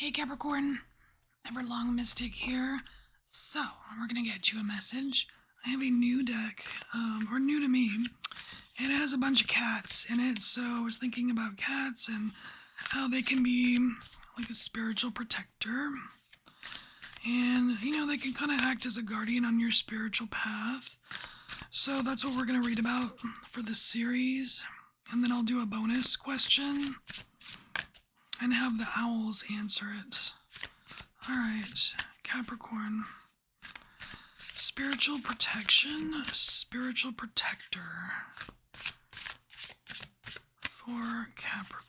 Hey Capricorn, EverlongMystic here. So, we're gonna get you a message. I have a new deck, or new to me. It has a bunch of cats in it, so I was thinking about cats and how they can be like a spiritual protector. And, they can kind of act as a guardian on your spiritual path. So that's what we're gonna read about for this series. And then I'll do a bonus question and have the owls answer it. Alright, Capricorn. Spiritual protection, spiritual protector for Capricorn.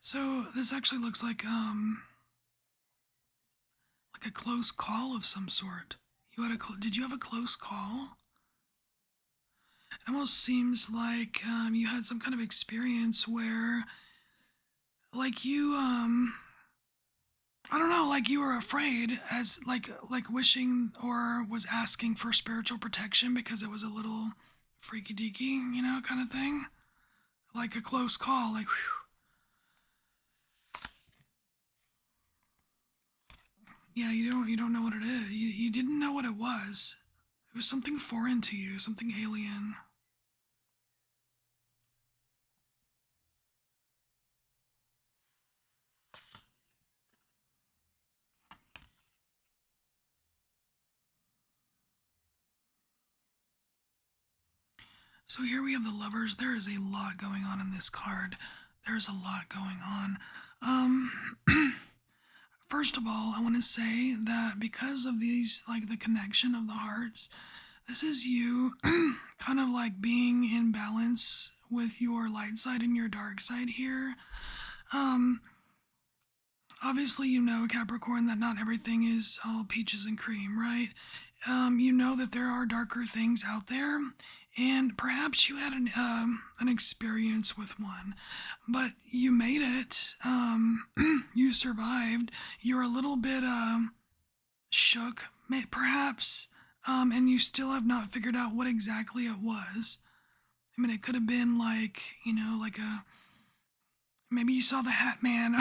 So this actually looks like a close call of some sort. Did you have a close call? It almost seems like you had some kind of experience where, like you I don't know, like you were afraid, as like wishing or was asking for spiritual protection because it was a little freaky deaky, kind of thing. Like a close call, like whew. Yeah, you don't know what it is. You didn't know what it was. It was something foreign to you, something alien. So here we have the lovers. There is a lot going on in this card. There's a lot going on. First of all, I want to say that because of these, like the connection of the hearts, this is you kind of like being in balance with your light side and your dark side here. Um, Obviously, Capricorn, that not everything is all peaches and cream, right? You know that there are darker things out there, and perhaps you had an experience with one, but you made it. You survived. You're a little bit shook, perhaps, and you still have not figured out what exactly it was. I mean, it could have been like, like a maybe you saw the Hat Man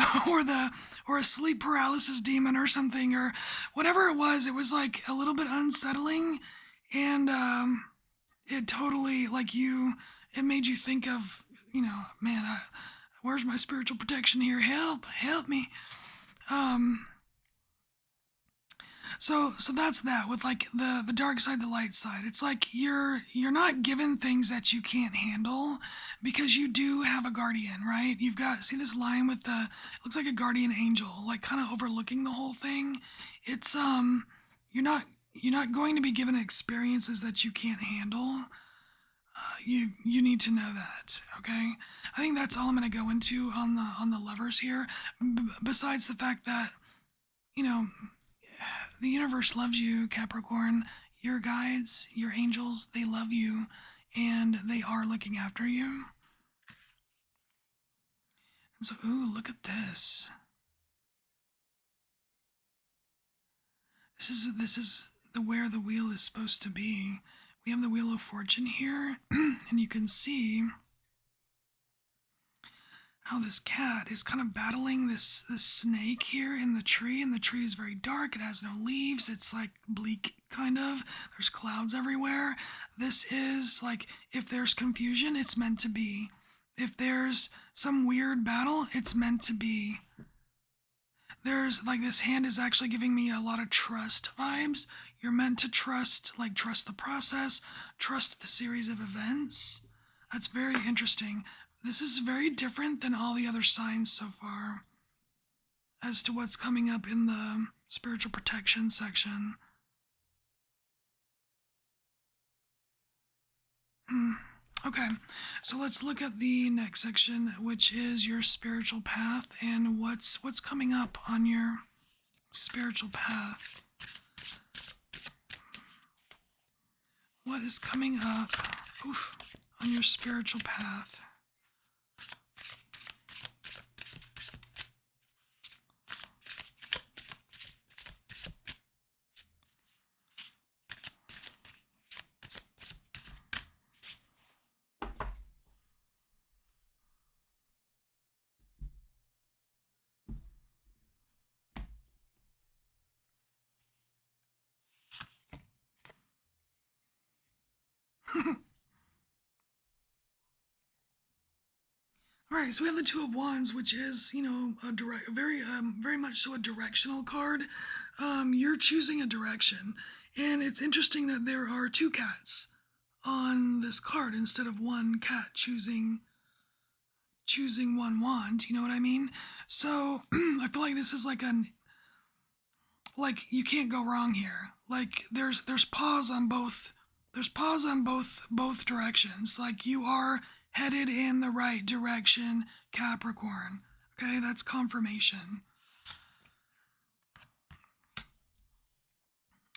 or a sleep paralysis demon or something, or whatever it was. It was like a little bit unsettling, and it totally it made you think of, man, where's my spiritual protection here? Help me. Um, so that's that with like the dark side, the light side. It's like you're not given things that you can't handle because you do have a guardian, right? You've got, see this line with it looks like a guardian angel, like kind of overlooking the whole thing. It's you're not going to be given experiences that you can't handle. You need to know that, okay? I think that's all I'm going to go into on the lovers here. Besides the fact that, you know, the universe loves you, Capricorn. Your guides, your angels, they love you, and they are looking after you. And so, ooh, look at this. This is where the wheel is supposed to be. We have the Wheel of Fortune here, and you can see how this cat is kind of battling this snake here in the tree, and the tree is very dark. It has no leaves. It's like bleak, kind of. There's clouds everywhere. This is like, if there's confusion, it's meant to be. If there's some weird battle, it's meant to be. There's like, this hand is actually giving me a lot of trust vibes. You're meant to trust the process, trust the series of events. That's very interesting. This is very different than all the other signs so far as to what's coming up in the spiritual protection section. Okay, so let's look at the next section, which is your spiritual path and what's coming up on your spiritual path. What is coming up on your spiritual path? All right, so we have the Two of Wands, which is, a very much so a directional card. You're choosing a direction, and it's interesting that there are two cats on this card instead of one cat choosing one wand. You know what I mean? So I feel like this is like you can't go wrong here. Like there's pause on both. There's pause on both directions. Like you are headed in the right direction, Capricorn. Okay, that's confirmation.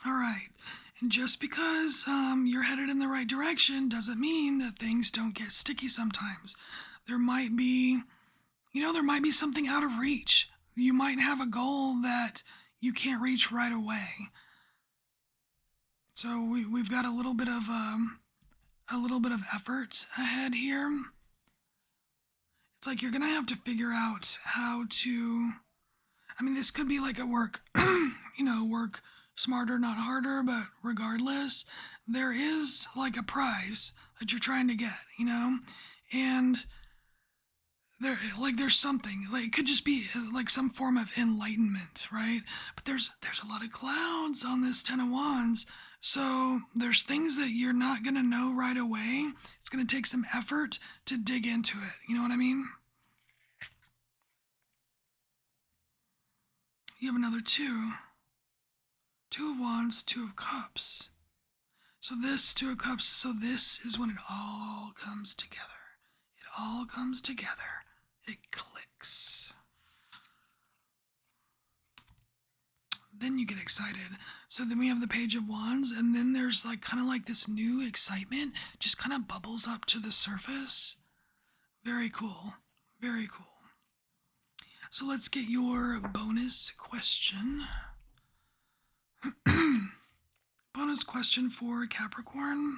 All right. And just because you're headed in the right direction doesn't mean that things don't get sticky sometimes. There might be, there might be something out of reach. You might have a goal that you can't reach right away. So we've got a little bit of effort ahead here. It's like you're gonna have to figure out how to. I mean, this could be like a work, work smarter, not harder. But regardless, there is like a prize that you're trying to get, and there's something, like it could just be like some form of enlightenment, right? But there's a lot of clouds on this Ten of Wands, so there's things that you're not gonna know right away. It's gonna take some effort to dig into it, you know what I mean? You have another Two of Wands, Two of Cups. So this Two of Cups, so this is when it all comes together. It all comes together. It clicks. Then you get excited. So then we have the Page of Wands, and then there's like kind of like this new excitement just kind of bubbles up to the surface. Very cool. Very cool. So let's get your bonus question. Bonus question for Capricorn.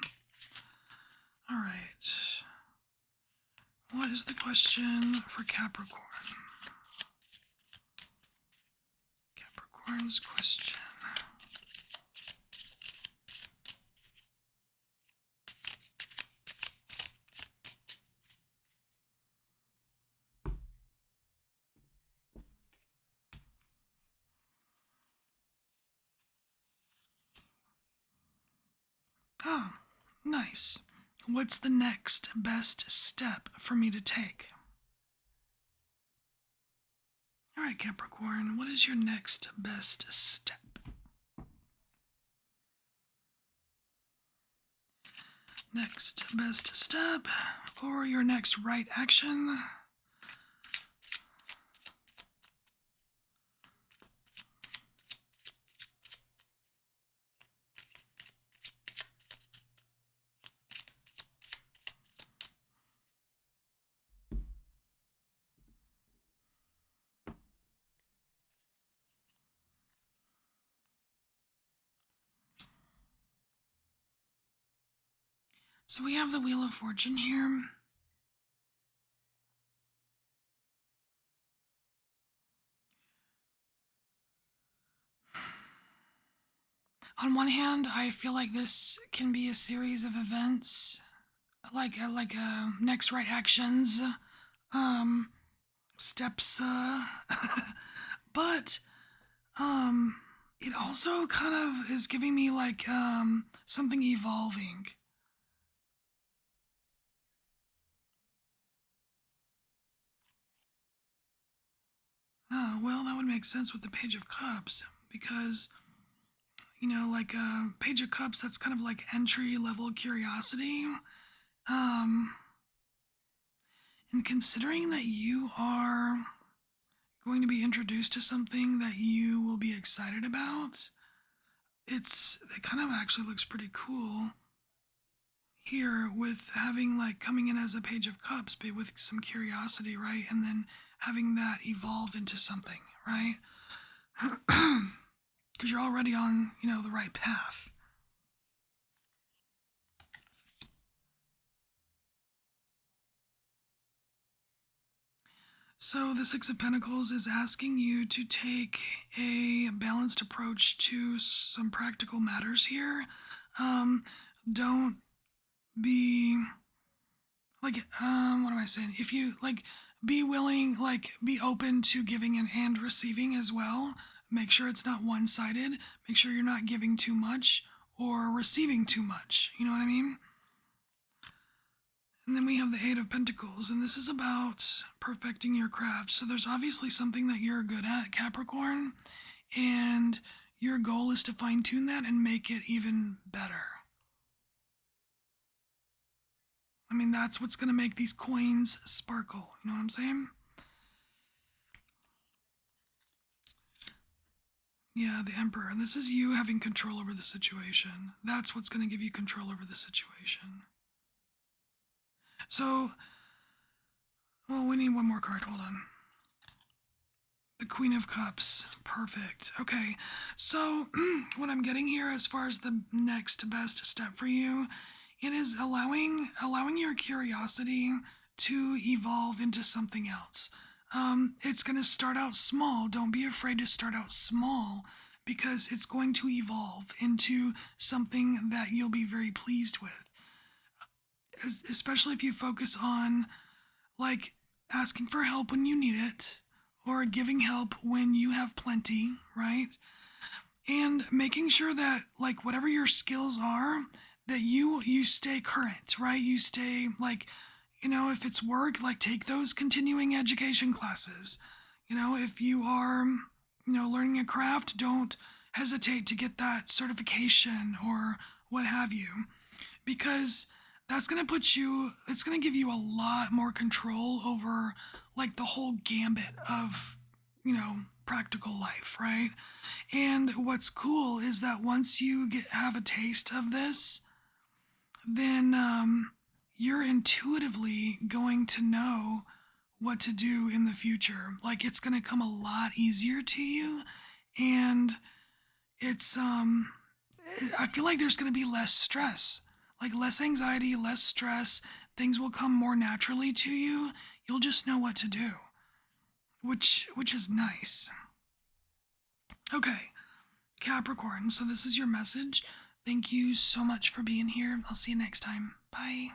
All right. What is the question for Capricorn? Capricorn's question. Oh, nice. What's the next best step for me to take? All right, Capricorn, what is your next best step? Next best step, or your next right action? So we have the Wheel of Fortune here. On one hand, I feel like this can be a series of events, like next right actions, steps, but it also kind of is giving me like something evolving. Oh, well, that would make sense with the Page of Cups, because, like Page of Cups, that's kind of like entry level curiosity. Um, and considering that you are going to be introduced to something that you will be excited about, it kind of actually looks pretty cool here with having like coming in as a Page of Cups, but with some curiosity, right? And then having that evolve into something, right? Because you're already on, the right path. So the Six of Pentacles is asking you to take a balanced approach to some practical matters here. Don't be like what am I saying? If you like be willing, like be open to giving and receiving as well. Make sure it's not one-sided. Make sure you're not giving too much or receiving too much. You know what I mean? And then we have the Eight of Pentacles, and this is about perfecting your craft. So there's obviously something that you're good at, Capricorn, and your goal is to fine tune that and make it even better. I mean, that's what's going to make these coins sparkle. You know what I'm saying? Yeah, the Emperor. This is you having control over the situation. That's what's going to give you control over the situation. So, well, we need one more card. Hold on. The Queen of Cups. Perfect. Okay. So, what I'm getting here as far as the next best step for you, it is allowing your curiosity to evolve into something else. It's going to start out small. Don't be afraid to start out small because it's going to evolve into something that you'll be very pleased with. Especially if you focus on like asking for help when you need it or giving help when you have plenty, right? And making sure that like whatever your skills are, that you stay current, right? You stay like, if it's work, like take those continuing education classes. If you are, learning a craft, don't hesitate to get that certification or what have you, because it's going to give you a lot more control over like the whole gambit of, practical life, right? And what's cool is that once you have a taste of this, then you're intuitively going to know what to do in the future. Like it's going to come a lot easier to you, and it's I feel like there's going to be less stress, like less anxiety, less stress. Things will come more naturally to you. You'll just know what to do, which is nice. Okay, Capricorn. So this is your message. Thank you so much for being here. I'll see you next time. Bye.